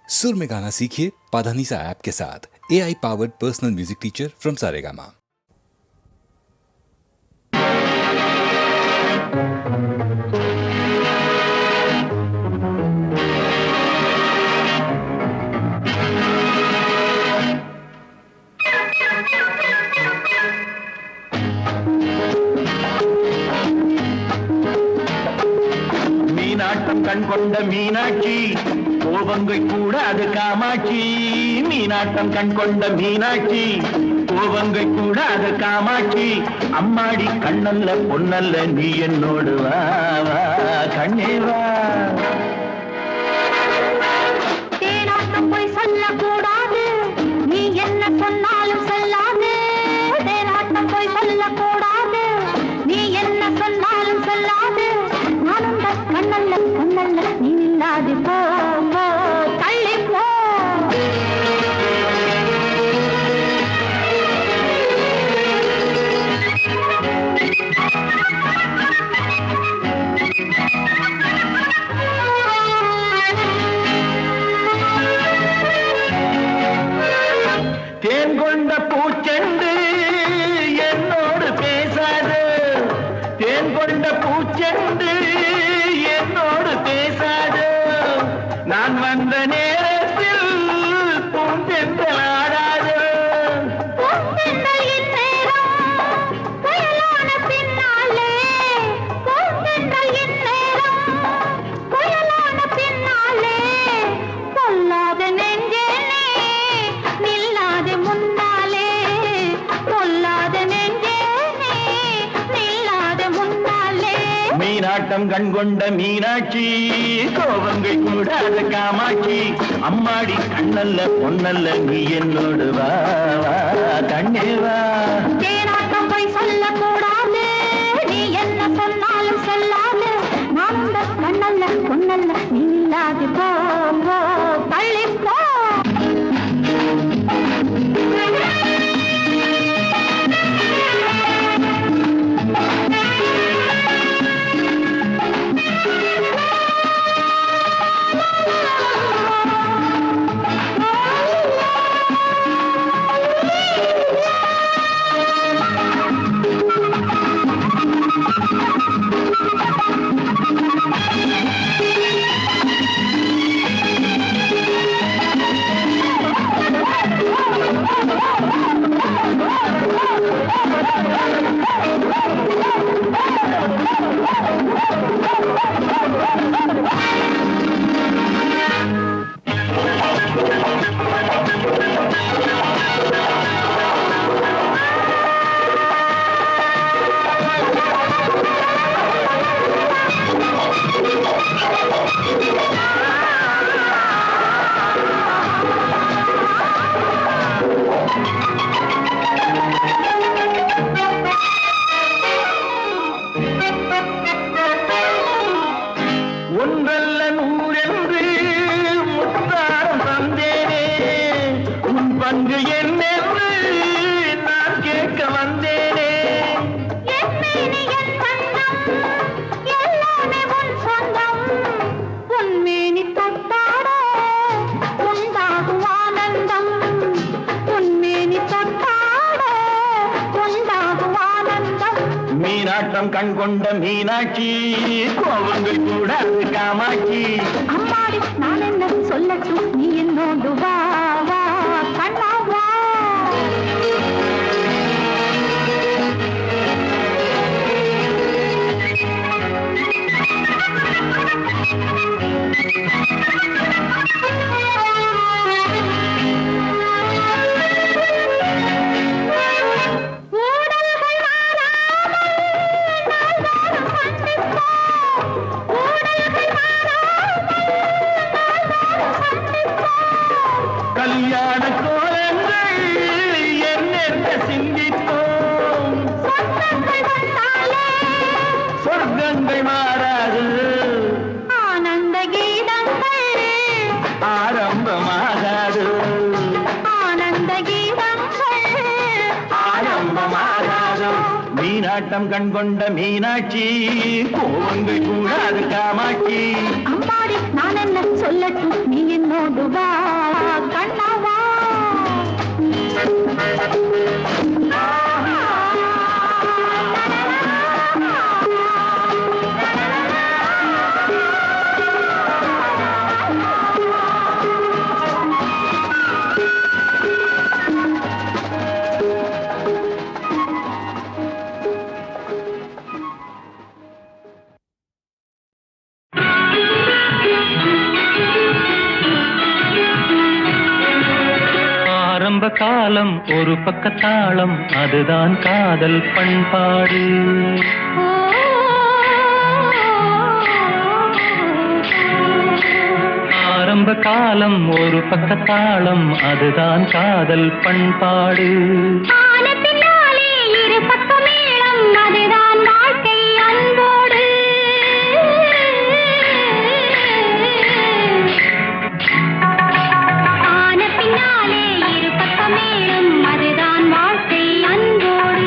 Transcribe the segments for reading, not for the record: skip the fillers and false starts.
सुर में गाना सीखिए पाधानीसा ऐप के साथ। AI powered personal music teacher from Saregama. மீனாட்டம் கண் கொண்ட மீனாட்சி கோபங்கை கூடாது காமாட்சி. மீனாட்டம் கண் கொண்ட மீனாட்சி கோபங்கை கூடாது காமாட்சி. அம்மாடி கண்ணல்ல பொன்னல்ல நீ என்னோடு வா வா கண்ணே வா. தேனாட்டம் போய் சொல்லக்கூடாது, நீ என்ன சொன்னாலும் சொல்லாது. தேனாட்டம் போய் சொல்லக்கூடாது, நீ என்ன சொன்னாலும் சொல்லாது. நானும் கண்ணல்ல பொன்னல்ல நீ இல்லாது போ போ தள்ளி போ. தேன் கொண்ட பூச்செண்டு என்னோடு பேசாது. தேன் கொண்ட பூச்செண்டு என்னோடு பேசாது. நான் வந்த நேரத்தில் பூந்தென்றல் ஆடாது. பூந்தென்றலின் நேரம் புயலான பின்னாலே, பூந்தென்றலின் நேரம் புயலான பின்னாலே, பொல்லாத நெஞ்சே நீ நில்லாது முன்னாலே. பொல்லாத நெஞ்சே நீ நில்லாது முன்னாலே. மீனாட்டம் கண் கொண்ட மீனாட்சி கோபங்கை கூடாத காமாட்சி. அம்மாடி கண்ணல்ல பொன்னல்ல நீ என்னோடு வா வா கண்ணே வா. தேனாட்டம் போய் சொல்லக்கூடாது, நீ என்ன சொன்னாலும் சொல்லாது. நான் இந்த கண்ணல்ல பொன்னல்ல நீ இல்லாது போ போ தள்ளி போ. ஒன்றல்ல நூறென்று முத்தாரம் தந்தேனே. உன் பங்கு என்னென்று நான் கேட்க வந்தேனே. என்மேனி என் தங்கம், எல்லாமே உன் சொந்தம். உன்மேனி தொட்டாட உண்டாகும் ஆனந்தம். உன்மேனி தொட்டாட உண்டாகும் ஆனந்தம். மீனாட்டம் கண் கொண்ட மீனாட்சி கோபங்கள் கூடாது காமாட்சி. அம்மாடி நான் என்ன சொல்லட்டும், நீ என்னோடு வா வா கண்ணா வா. ஊடல்கள் மாறாமல் நாள்தோறும் சந்திப்போம். ஊடல்கள் மாறாமல் நாள்தோறும் சந்திப்போம். கல்யாண கோலங்கள் என்னென்ன சிந்தித்தோம். சொந்தங்கள் வந்தாலே சொர்க்கங்கள் மாறாது. ஆனந்த கீதங்கள் ஆரம்பமாகாது. ஆனந்த கீதங்கள் ஆரம்பமாகாது. மீனாட்டம் கண் கொண்ட மீனாட்சி கோபங்கள் கூடாது காமாட்சி. அம்மாடி நான் என்ன சொல்லட்டும், நீ என்னோடு கொண்டு வா கண்ணவா. ஆரம்ப காலம் ஒரு பக்கத்தாளம் அதுதான் காதல் பண்பாடு. ஆரம்ப காலம் ஒரு பக்கத்தாளம் அதுதான் காதல் பண்பாடு. இரு பக்க மேளம் அதுதான் வாழ்க்கை அன்போடு. ஆன பின்னாலே இரு பக்க மேளம் அதுதான் வாழ்க்கை அன்போடு.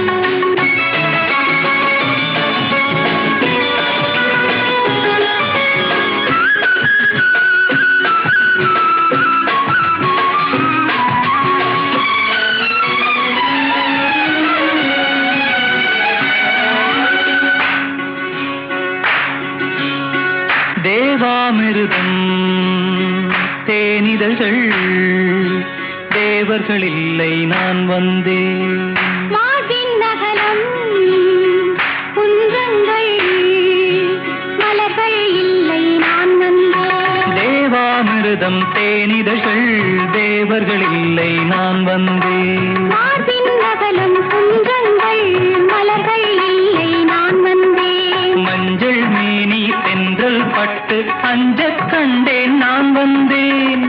தேவாமிருதம் தேனிதழ்கள் தேவர்கள் இல்லை நான் வந்தேன். மார்பின் நகலம் குன்றங்கள் மலர்கள் இல்லை நான் வந்தேன். தேவாமிருதம் தேனிதழ்கள் தேவர்கள் இல்லை நான் வந்தேன். மார்பின் நகலம் குன்றங்கள் மலர்கள் இல்லை நான் வந்தேன். மஞ்சள் மேனி தென்றல் பட்டு அஞ்சக் கண்டேன் நான் வந்தேன்.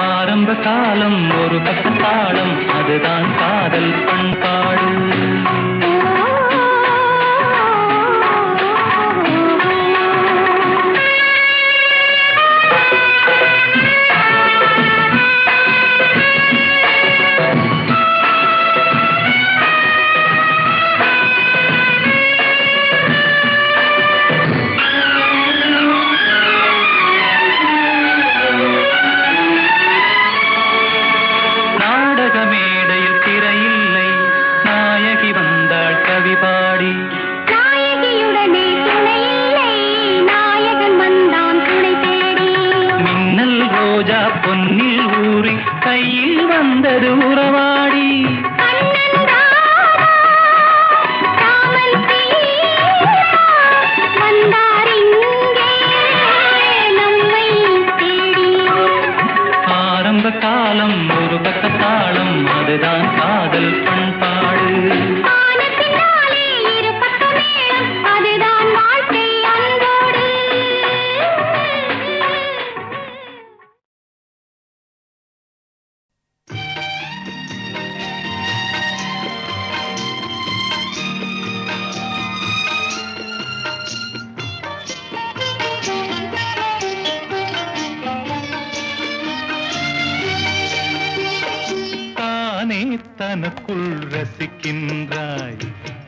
ஆரம்ப காலம் ஒரு பக்கத்தாளம் அதுதான் காதல் பண்பாடு. நாயகியுடனே துணை இல்லை நாயகன் வந்தான் துணை தேடி. மின்னல் ரோஜா பொன்னில் ஊறி கையில் வந்தது உறவாடி. ஆரம்ப காலம் ஒரு பக்கத்தாளம் அதுதான் காதல் பண்பாடு. அதுதான் வாழ்க்கை அன்போடு. தானே தனக்குள் ரசிக்கின்றாய்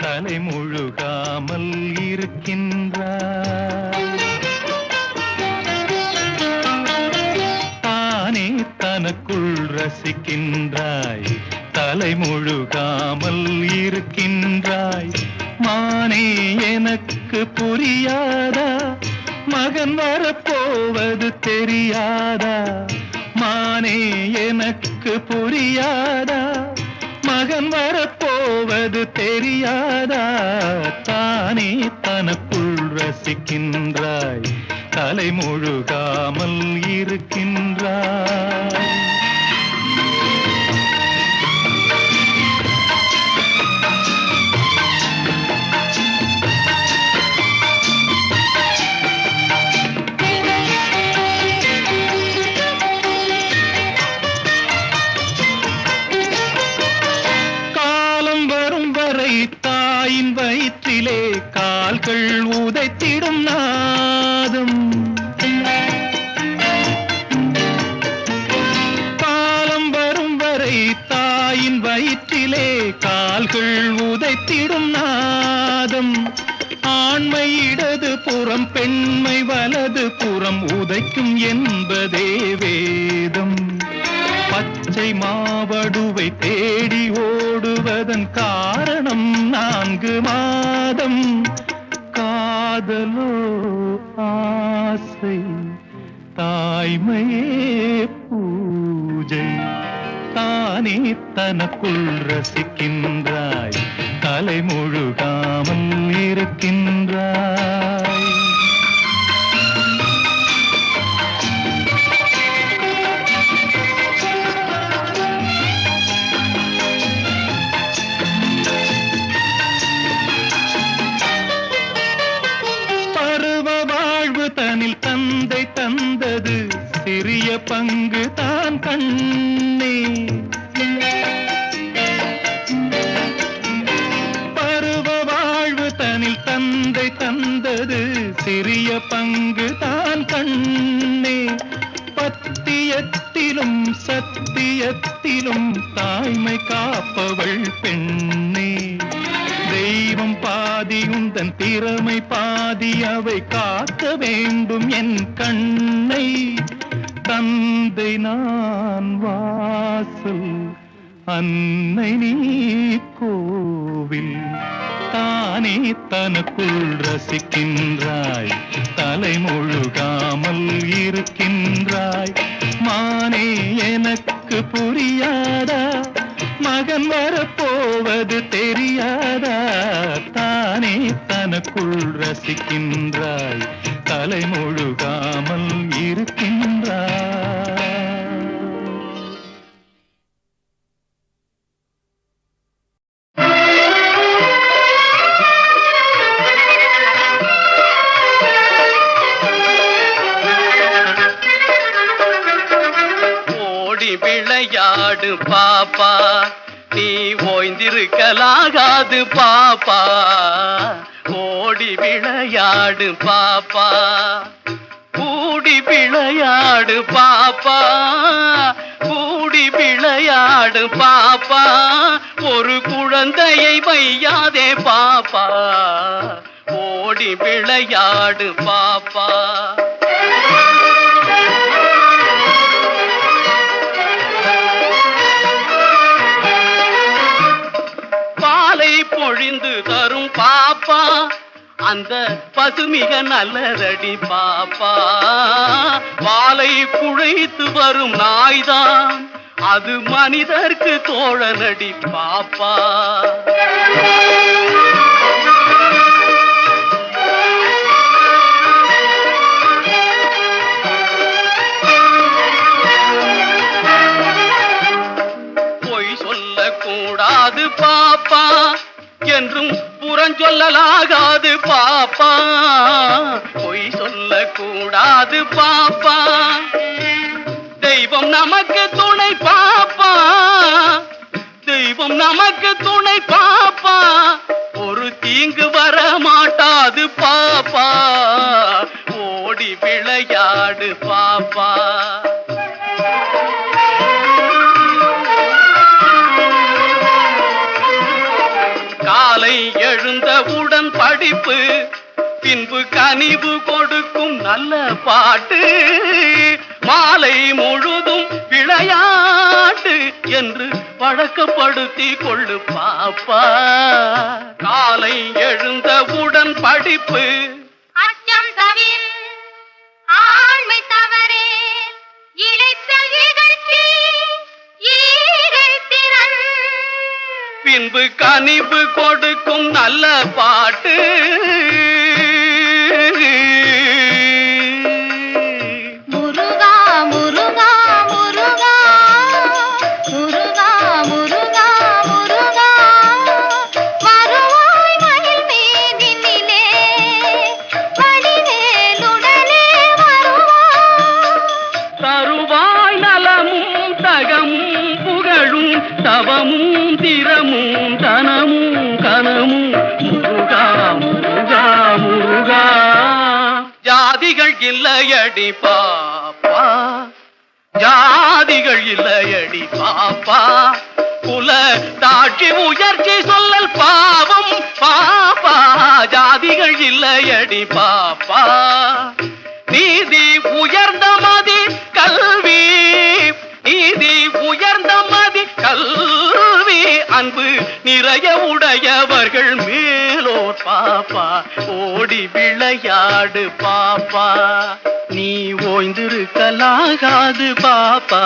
தலை முழுகாமல் இருக்கின்றாய். தானே தனக்குள் ரசிக்கின்றாய் தலை முழுகாமல் இருக்கின்றாய். மானே எனக்கு புரியாதா மகன் வரப்போவது தெரியாதா. மானே எனக்கு புரியாதா மகன் வரப்போவது தெரியாதா. தானே தனக்குள் ரசிக்கின்றாய் தலை முழுகாமல் இருக்கின்றாய். தாயின் வயிற்றிலே கால்கள் உதைத்திடும் நாதம். காலம் வரும் வரை தாயின் வயிற்றிலே கால்கள் உதைத்திடும் நாதம். ஆண்மை இடது புறம் பெண்மை வலது புறம் உதைக்கும் என்பதே வேதம். பச்சை மாவடுவை தேடி ஓடுவதன் காரணம் 4 மாதம். காதலோ ஆசை தாய்மையே பூஜை. தானே தனக்குள் ரசிக்கின்றாய் தலை முழுகாமல் இருக்கின்றாய். பருவ வாழ்வு தனில் தந்தை தந்தது சிறிய பங்கு தான் கண்ணே. பருவ வாழ்வு தனில் தந்தை தந்தது சிறிய பங்கு தான் கண்ணே. பத்தியத்திலும் சத்தியத்திலும் தாய்மை காப்பவள் பெண்ணே. தெய்வம் பாதி உந்தன் திறமை பாதி அவை காக்க வேண்டும் என் கண்ணை. தந்தை நான் வாசல் அன்னை நீ கோவில். தானே தனக்குள் ரசிக்கின்றாய் தலை முழுகாமல் இருக்கின்றாய். மானே எனக்கு புரியாதா மகன் வரப்போவது தெரியாதா. தானே தனக்குள் ரசிக்கின்றாய் தலை முழுகாமல் இருக்கின்றாய். ஓடி விளையாடு பாப்பா நீ ஓய்ந்திருக்கலாகாது பாப்பா. ஓடி விளையாடு பாப்பா கூடி விளையாடு பாப்பா. கூடி விளையாடு பாப்பா ஒரு குழந்தையை வையாதே பாப்பா. ஓடி விளையாடு பாப்பா. பொழிந்து தரும் பாப்பா அந்த பசுமிக நல்லதடி பாப்பா. வாளை குழைத்து வரும் நாய்தான் அது மனிதர்க்கு தோழனடி பாப்பா. பொய் சொல்லக்கூடாது பாப்பா என்றும் புறஞ்சொல்லலாகாது பாப்பா. பொய் சொல்லக்கூடாது பாப்பா. தெய்வம் நமக்கு துணை பாப்பா. தெய்வம் நமக்கு துணை பாப்பா. ஒரு தீங்கு வர மாட்டாது பாப்பா. ஓடி விளையாடு பாப்பா. காலை எழுந்தவுடன் படிப்பு பின்பு கனிவு கொடுக்கும் நல்ல பாட்டு. மாலை முழுதும் விளையாட்டு என்று பழக்கப்படுத்தி கொள்ளு பாப்பா. காலை எழுந்தவுடன் படிப்பு அச்சம் தவிர ஆண்மை தவறே இழைத்தல் இகழ்ச்சி ஈகைத்திறன். பின்பு கனிவு கொடுக்கும் நல்ல பாட்டு. முருகா முருகா முருகா முருகா முருகா முருகா வருவாய் மயில் மீதினிலே வடிவேலுடனே வருவாய். தருவாய் நலமும் தகமும் புகழும் தவமும் திறமும் தனமும் கனமும். முருகா முருகா முருகா. ஜாதிகள் இல்லையடி பாப்பா. ஜாதிகள் இல்லையடி பாப்பா. குல தாட்சி உயர்ச்சி சொல்லல் பாவம் பாப்பா ஜாதிகள் இல்லையடி பாப்பா நீதி உயர்ந்த மதி கல்வி நீதி உயர்ந்த மதி கல்வி அன்பு நிறைய உடையவர்கள் மேலோர் பாப்பா ஓடி விளையாடு பாப்பா நீ ஓய்ந்திருக்கலாகாது பாப்பா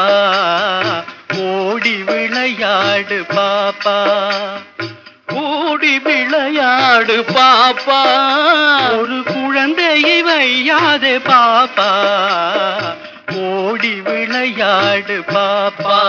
ஓடி விளையாடு பாப்பா ஓடி விளையாடு பாப்பா ஒரு குழந்தையை வையாதே பாப்பா ஓடி விளையாடு பாப்பா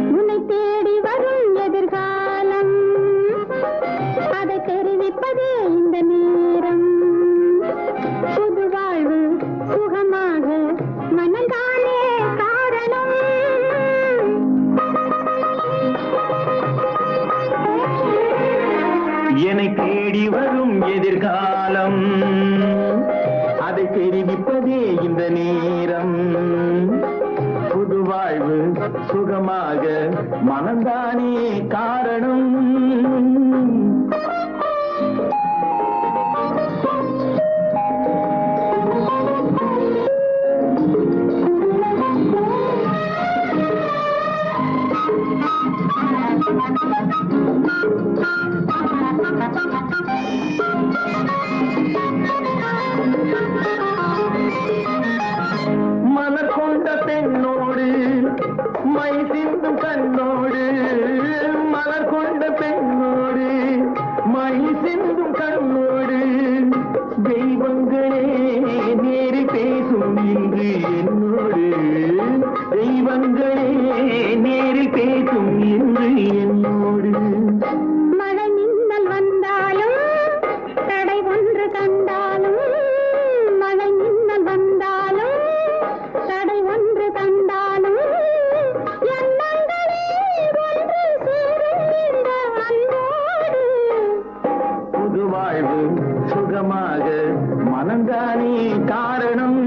உன்னை தேடி வரும் எதிர்காலம் அதை தெரிவிப்பதே இந்த நேரம் புது வாழ்வு சுகமாக மனந்தானே காரணம் என்னை தேடி வரும் எதிர்காலம் அதை தெரிவிப்பதே இந்த நேரம் புது வாழ்வு சுகமாக மனந்தானே காரணம் மலர் கொண்ட பெண்ணோடு மை சிந்தும் கண்ணோடு மலர் கொண்ட பெண்ணோடு மை சிந்தும் கண்ணோடு தெய்வங்களே நேரில் பேசும் இன்று என்னோடு தெய்வங்களே நேரில் பேசும் இன்று என்னோடு மழை மின்னல் வந்தாலும் தடை ஒன்று கண்டாலும் மழை மின்னல் வந்தாலும் தடை ஒன்று கண்டாலும் எண்ணங்களே ஒன்று சேரும் இந்த அன்போடு புது வாழ்வு சுகமாக மனந்தானே காரணம்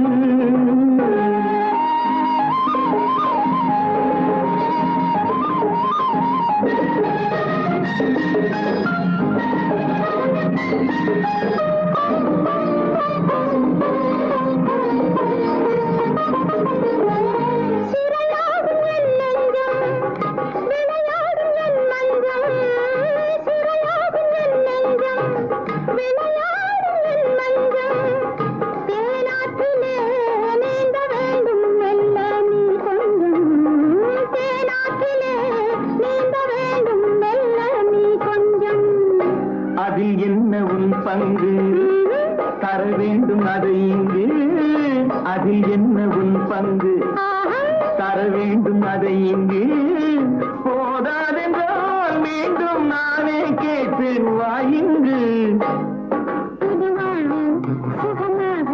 சிறையாடும் என் நெஞ்சம் விளையாடும் என் மஞ்சம் சிறையாடும் என் நெஞ்சம் விளையாடும் என் மஞ்சம் தேனாற்றிலே நீந்த வேண்டும் மெல்ல நீ கொஞ்சம் தேனாற்றிலே நீந்த வேண்டும் மெல்ல நீ கொஞ்சம் அதில் என்ன உன் பங்கு தர வேண்டும் அதை இங்கு அதில் என்ன உன் பங்கு தர வேண்டும் அதை இங்கு போதாதென்றால் மீண்டும் நானே கேட்டேன் வாயிங்கு புது வாழ்வு சுகமாக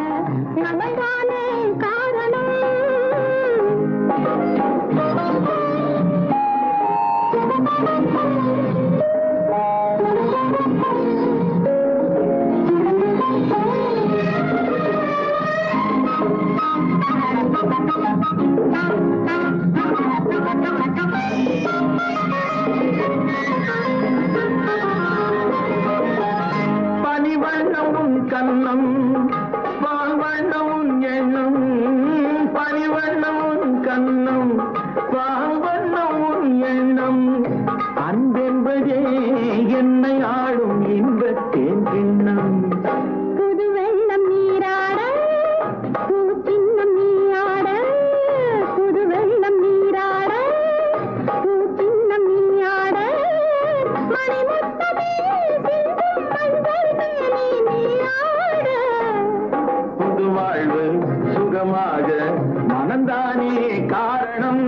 நமதானே காரணம் பனிவண்ணம் உன் கண்ணம் பால்வண்ணம் உன் எண்ணம் பனிவண்ணம் உன் கண்ணம் பால்வண்ணம் உன் எண்ணம் அன்பென்பதே என்னை ஆடும் இன்பத்தேன் கிண்ணம் புது வெள்ளம் நீராட பூச்சின்னம் நீயாட புது வெள்ளம் நீராட பூச்சின்னம் நீயாட மணிமுத்தமே சிந்தும் மஞ்சள் மேனி நீயாட புது வாழ்வு சுகமாக மனந்தானே காரணம்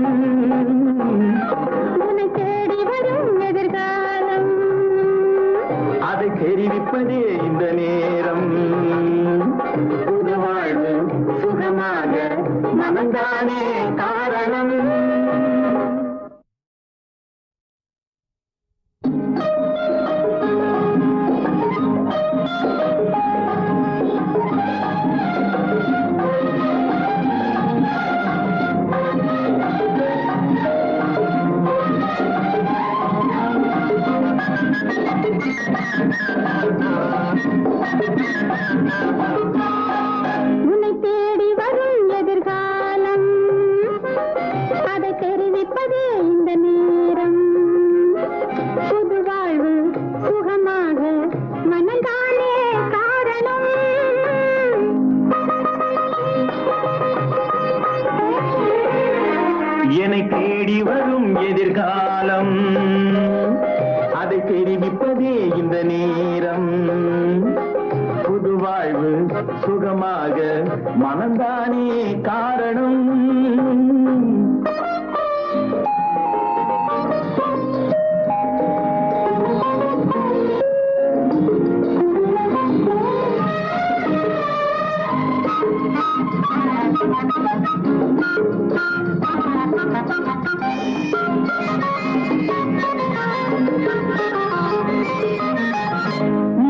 உன்னை தேடி வரும் எதிர்காலம் அதை உன்னை தேடி வரும் எதிர்காலம் அதை தெரிவிப்பதே இந்த நேரம். புது வாழ்வு சுகமாக மனந்தானே காரணம். என்னை தேடி வரும் எதிர்காலம் அதை தெரிவிப்பதே இந்த நேரம். புது வாழ்வு சுகமாக மனந்தானே காரணம்.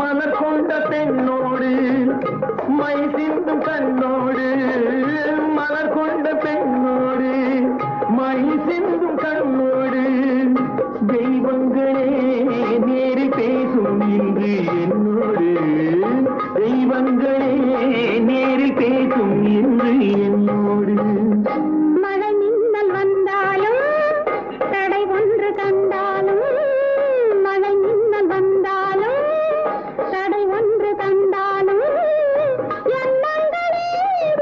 மலர் கொண்ட பெண்ணோடு மை சிந்தும் கண்ணோடு, மலர் கொண்ட பெண்ணோடு மை சிந்தும் கண்ணோடு, தெய்வங்களே நேரில் பேசும் இன்று என்னோடு, தெய்வங்களே நேரில் பேசும் இன்று என்னோடு. மழை மின்னல் வந்தாலும் தடை ஒன்று கண்டாலும், மழை மின்னல் வந்தாலும் தடை ஒன்று கண்டாலும், எண்ணங்களே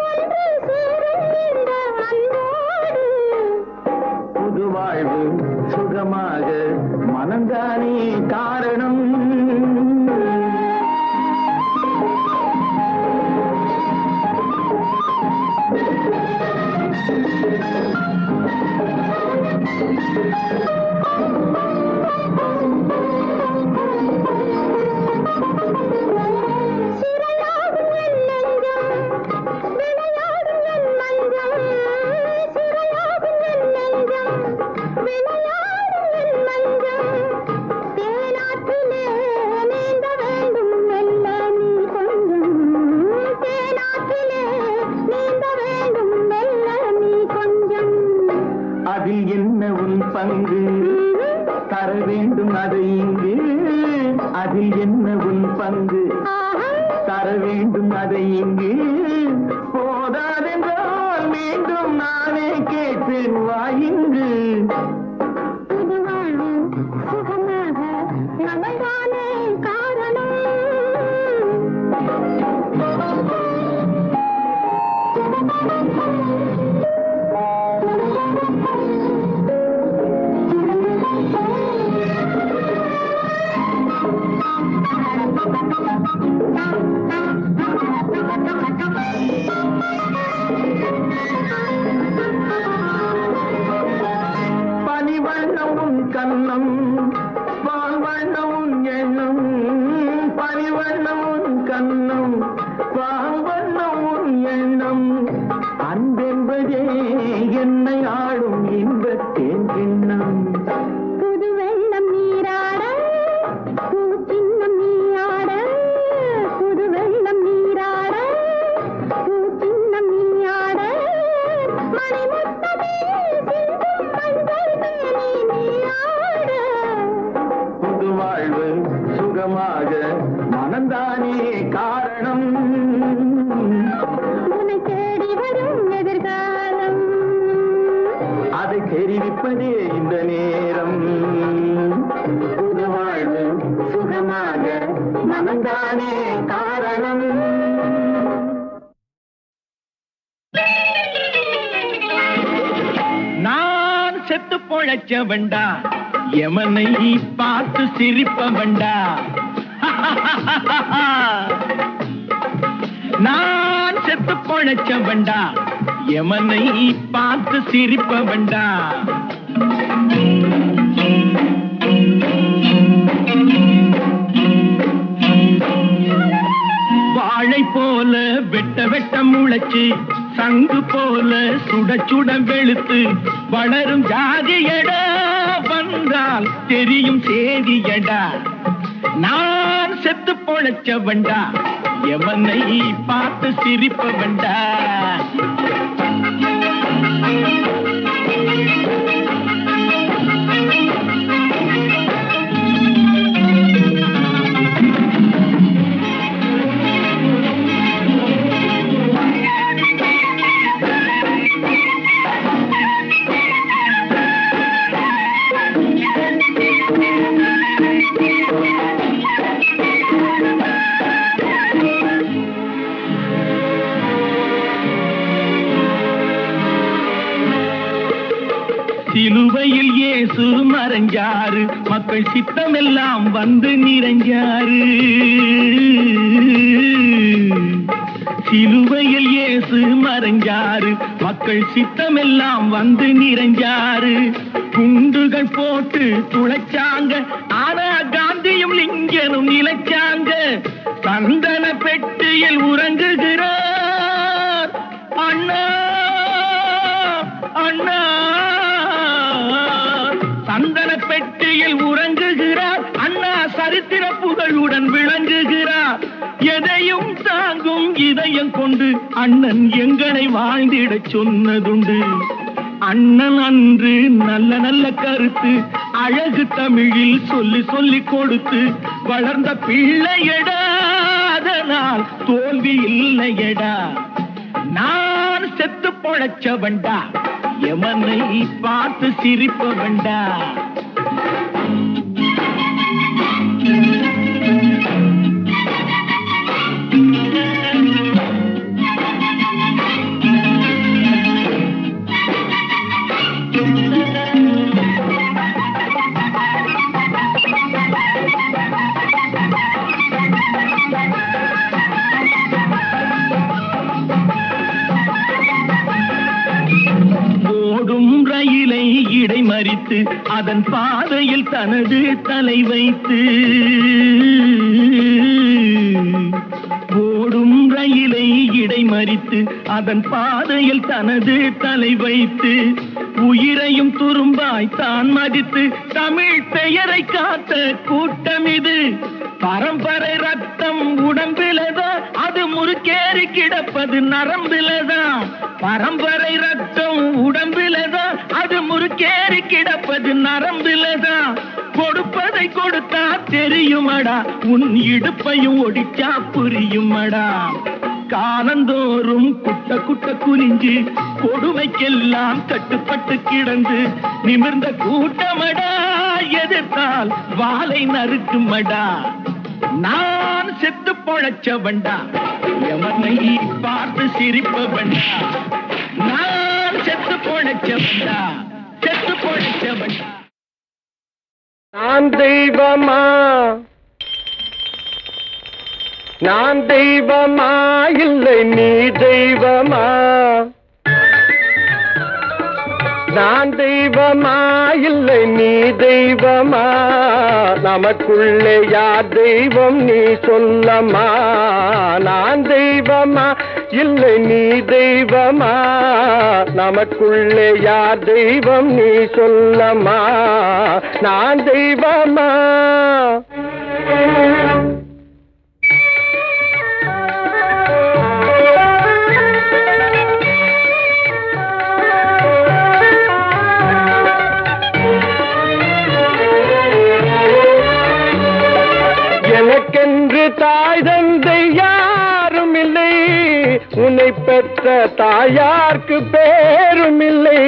ஒன்று சேரும் இந்த அன்போடு. புது வாழ்வு சுகமாக மனந்தானே காரணம். சிறையாடும் என் நெஞ்சம், விளையாடும் என் மஞ்சம். சிறையாடும் என் நெஞ்சம், விளையாடும் என் மஞ்சம். தேனாற்றிலே நீந்த வேண்டும் மெல்ல நீ கொஞ்சம். தேனாற்றிலே நீந்த வேண்டும் மெல்ல நீ கொஞ்சம். அதில் என்ன உன் பங்கு தர வேண்டும் அதை இங்கு. அதில் என்ன உன் பங்கு ஆஹா, தர வேண்டும் அதை இங்கு. போதாதென்றால் மீண்டும் நானே கேட்பேன் வாயிங்கு. புது வாழ்வு சுகமாக நமதானே காரணம். பனிவண்ணம் உன் கண்ணம், பால்வண்ணம் உன் எண்ணம். பனிவண்ணம் உன் கண்ணம், பால்வண்ணம் உன் எண்ணம். அன்பென்பதே என்னை ஆடும் இன்பத்தேன் கிண்ணம். புது வெள்ளம் நீராட பூச்சின்னம் நீயாட. புது வெள்ளம் நீராட பூச்சின்னம் நீயாட. மணிமுத்தமே சிந்தும் மஞ்சள் மேனி நீயாட. புது வாழ்வு சுகமாக மனந்தானே காரணம். உன்னை தேடி வரும் எதிர்காலம் அதை தெரிவிப்பதே இந்த நேரம். புது வாழ்வு சுகமாக மனந்தானே காரணம். நான் செத்து பொழைச்ச வேண்டா, எமனை பார்த்து சிரிப்ப வேண்டா. நான் செத்து பொழைச்ச வேண்டா, எமனை பார்த்து சிரிப்ப வேண்டா. வாழை போல வெட்ட வெட்ட முளைச்சு, சங்கு போல சுட சுட வெளுத்து வளரும் ஜாதியடா. வந்தால் தெரியும் சேதியடா. நான் செத்து பொழைச்ச வேண்டா, எவனை பார்த்து சிரிப்ப வேண்டா. சிலுவையில் இயேசு மறைஞ்சாரு, மக்கள் சித்தமெல்லாம் வந்து நிறைஞ்சாரு. சிலுவையில் இயேசு மறைஞ்சாரு, மக்கள் சித்தமெல்லாம் வந்து நிறைஞ்சாரு. குண்டுகள் போட்டு துளைச்சாங்க, ஆனா காந்தியும் லிங்கனும் நிலைச்சாங்க. சந்தன பெட்டியில் உறங்குகிறார் அண்ணா அண்ணா. சந்தன பெட்டியில் உறங்குகிறார் அண்ணா, சரித்திர புகழுடன் விளங்குகிறார். எதையும் தாங்கும் இதயம் கொண்டு அண்ணன் எங்களை வாழ்ந்திடச் சொன்னதுண்டு. அண்ணன் அன்று நல்ல நல்ல கருத்து அழகு தமிழில் சொல்லி சொல்லி கொடுத்து வளர்ந்த பிள்ளையடா, அதனால் தோல்வி இல்லையடா. நான் செத்து பொழைச்சவன்டா, எமனை பார்த்து சிரிப்பவன்டா. இடைமறித்து அதன் பாதையில் தனது தலை வைத்து, ஓடும் ரயிலை இடைமறித்து அதன் பாதையில் தனது தலை வைத்து, உயிரையும் துரும்பாய் தான் மதித்து தமிழ் பெயரை காத்த கூட்டம் இது. பரம்பரை ரத்தம் உடம்பிலதான், அது முறுக்கேறி கிடப்பது நரம்பிலதான். பரம்பரை ரத்தம் உடம்பிலதான், அது முறுக்கேறி கிடப்பது நரம்பிலதான். கொடுப்பதை கொடுத்தா தெரியுமடா, உன் இடுப்பையும் ஒடிச்சா புரியுமடா. காலந்தோறும் குட்ட குட்ட குனிஞ்சு கொடுமைக்கெல்லாம் கட்டுப்பட்டு கிடந்து நிமிர்ந்த கூட்டமடா, எதிர்த்தால் வாளை நறுக்குமடா. நான் செத்து பொழைச்சவன்டா, எவனை பார்த்து சிரிப்பவன்டா. நான் செத்து பொழைச்சவன்டா, செத்து பொழைச்சவன்டா. நான் தெய்வமா, நான் தெய்வமா, இல்லை நீ தெய்வமா. நான் தெய்வமா, இல்லை நீ தெய்வமா. நமக்குள்ளே யார் தெய்வம் நீ சொல்லமா. நான் தெய்வமா, இல்லை நீ தெய்வமா. நமக்குள்ளே யார் தெய்வம் நீ சொல்லமா. நான் தெய்வமா. எனக்கென்று தாய் தந்தை யாரும் இல்லை, உன்னை பெற்ற தாயார்க்கு பேரும் இல்லை.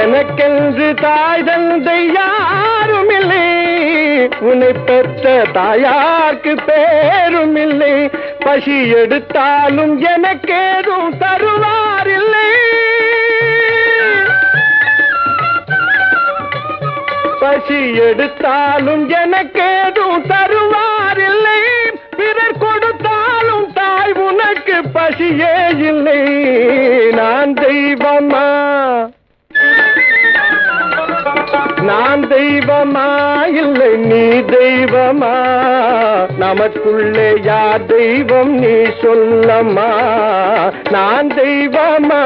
எனக்கென்று தாய் தந்தை யாரும் இல்லை, உன்னை பெற்ற தாயார்க்கு பேரும் இல்லை. பசி எடுத்தாலும் எனக்கேதும் தருவார் இல்லை. பசி எடுத்தாலும் எனக்கேதும் தருவார் இல்லை. பிறர் கொடுத்தாலும் தாய் உனக்கு பசியே இல்லை. நான் தெய்வமா, நான் தெய்வமா, இல்லை நீ தெய்வமா. நமக்குள்ளே யார் தெய்வம் நீ சொல்லமா. நான் தெய்வமா.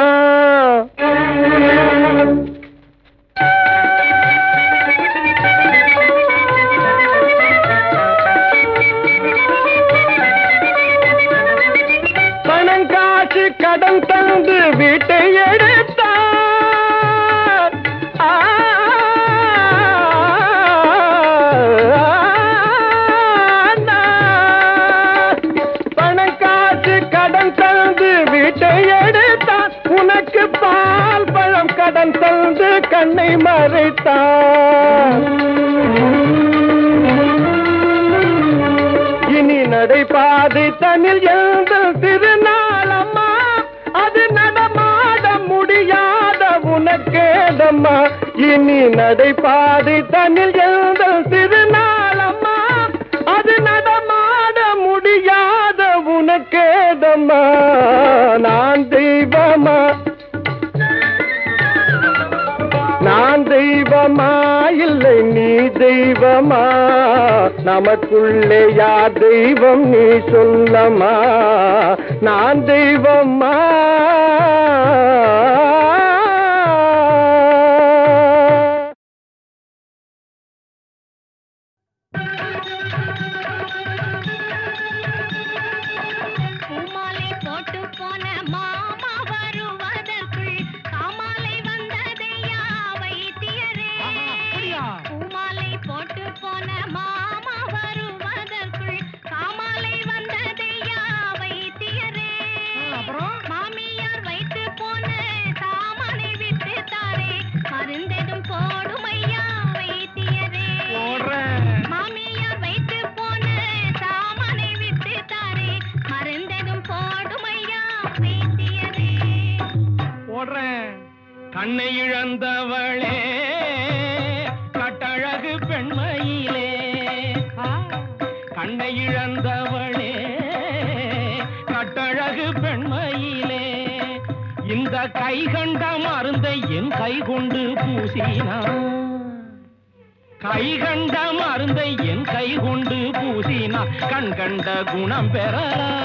கடன் தந்து வீட்டை எடுத்தார். பணம் காசு கடன் தந்து வீட்டை எடுத்தார். உனக்கு பால் பழம் கடன் தந்து கண்ணை மறைத்தார். இனி நடைபாதை தனில் எழுந்த திருநாளம்மா, அது அம்மா இனி நடைபாதை தன்னில் எழுந்தல் திருநாளம்மா அது நடமாட முடியாத உனக்கேதம்மா நான் தெய்வமா நான் தெய்வமா இல்லை நீ தெய்வமா நமக்குள்ளே யார் தெய்வம் நீ சொல்லமா நான் தெய்வமா கண்ணை இழந்தவளே கட்டழகு பெண்மையிலே கண்ணை இழந்தவளே கட்டழகு பெண்மையிலே இந்த கை கண்ட மருந்தை என் கை கொண்டு பூசினான் கை கண்ட மருந்தை என் கை கொண்டு பூசினான் கண் கண்ட குணம் பெறலாம்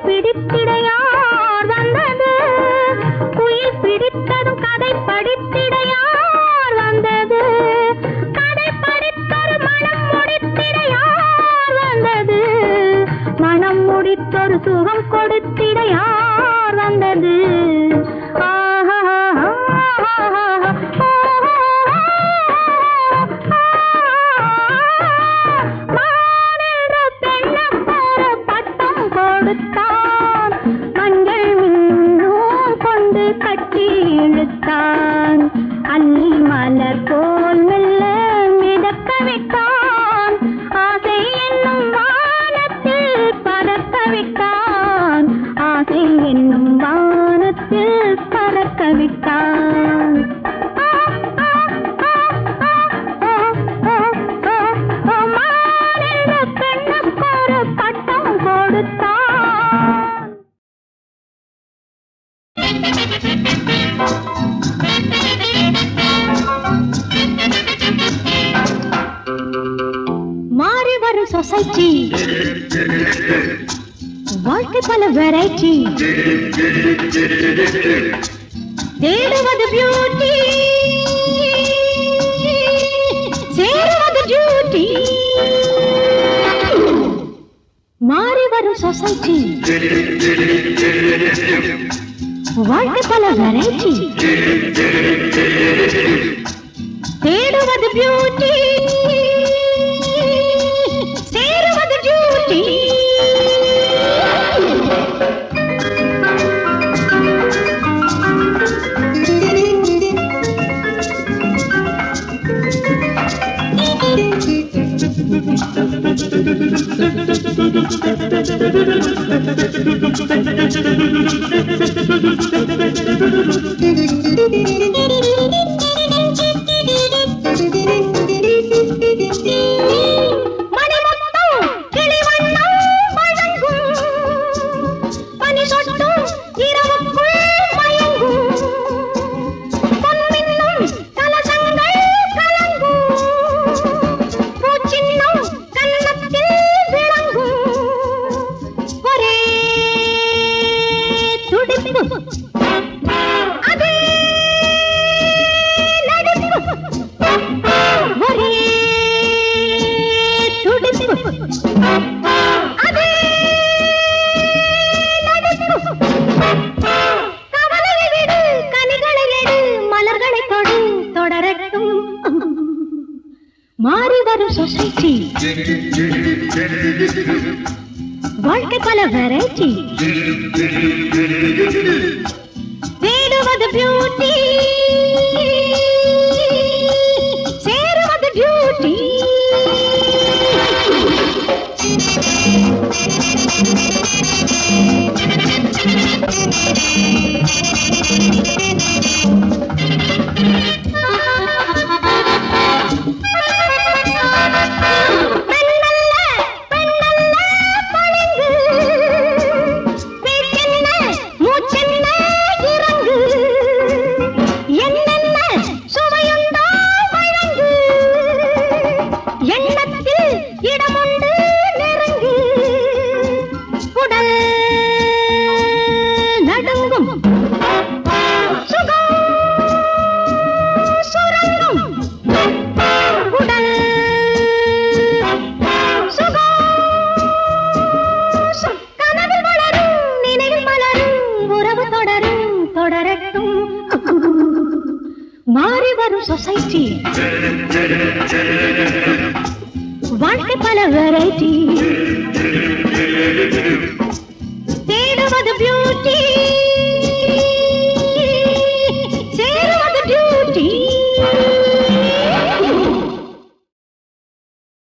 பிடித்திட யார் வந்தது குயில் பிடித்ததும் கதை படித்திட யார் வந்தது கதை படித்தொரு மனம் முடித்திட யார் வந்தது மனம் முடித்தொரு சுகம் கொடுத்திட யார் வந்தது மஞ்சள் மின்னும் கொண்டு கட்டி இழுத்தான் அள்ளி மலர் போல் மெல்ல மிதக்க விட்டான் ஆசை என்னும் வானத்தில் பறக்க விட்டான் ஆசை என்னும் வானத்தில் பறக்க விட்டான் பெண்ணுக்கொரு பட்டம் கொடுத்தான் மாறி வரும் சொசைட்டி வாழ்க்கை பல வெரைட்டி தேடுவது பியூட்டி சேருவது டியூட்டி மாறி வரும் சொசைட்டி வாழ்க்கை பல வெரைட்டி தேடுவது பியூட்டி சேருவது டியூட்டி மாறி வரும் சொசைட்டி வாழ்க்கை பல வெரைட்டி தேடுவது பியூட்டி சேருவது டியூட்டி மாறி வரும் சொசைட்டி வாழ்க்கை பல வெரைட்டி தேடுவது பியூட்டி